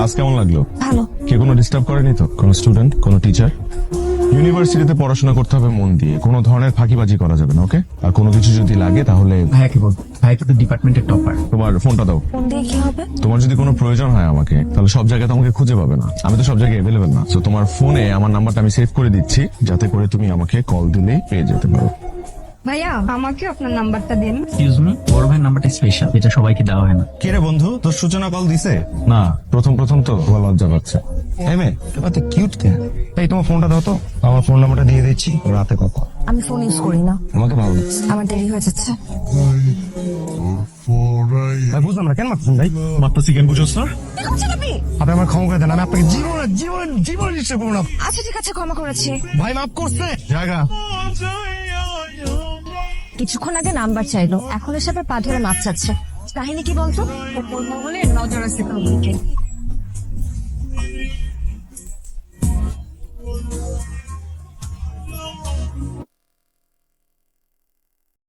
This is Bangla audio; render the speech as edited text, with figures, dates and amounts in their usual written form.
ক্লাস কেমন লাগলো? ভালো। কে কোনো ডিস্টার্ব করেনি তো? কোনো স্টুডেন্ট, কোনো টিচার? ইউনিভার্সিটিতে পড়াশোনা করতে হবে মন দিয়ে, কোনো ধরনের ফাঁকিবাজি করা যাবে না, ওকে? আর কোনো কিছু যদি লাগে তাহলে ভাইয়াকে বল, ভাইয়া কিন্তু ডিপার্টমেন্টের টপার। তোমার ফোনটা দাও। ফোন দিয়ে কি হবে? তোমার যদি কোনো প্রয়োজন হয় আমাকে, তাহলে সব জায়গায় তোমাকে খুঁজে পাবে না, আমি তো সব জায়গায় অ্যাভেলেবেল না। তো তোমার ফোনে আমার নাম্বারটা আমি সেভ করে দিচ্ছি, যাতে করে তুমি আমাকে কল দিলেই পেয়ে যেতে পারো। ভাইয়া আমাকে আপনার নাম্বারটা দিন। এক্সকিউজ মি, বড় ভাইয়ের নাম্বারটা স্পেশাল, এটা সবাইকে দেওয়া হয় না। কে রে বন্ধু, তোর সূচনা কল দিছে? না, প্রথম প্রথম তো তোমার লজ্জা পাচ্ছে। এমএ তোমার তো কিউট কেন? এই তোমার ফোনটা দাও তো, আমার ফোন নাম্বারটা দিয়ে দিচ্ছি, রাতে কথা। আমি ফোন ইউজ করি না, আমাকে ভালো লাগছে। আমার দেরি হয়ে যাচ্ছে। ভাই বুঝলাম না কেন মারছেন ভাই? মারতেছি কেন বুঝোস না? কি করছেন আপনি? আপনি আমার ক্ষমা করে দেন, আমি আপনাকে জীবন নিশ্চয় করবো না। আচ্ছা ঠিক আছে, ক্ষমা করেছি। ভাই মাফ করছে জায়গা। কিছুক্ষণ আগে নাম্বার চাইলো, এখন এসে আবার পা ধরে মাপ চাচ্ছে। কাহিনী কি বলতো? বলে নজর আছে কাউকে।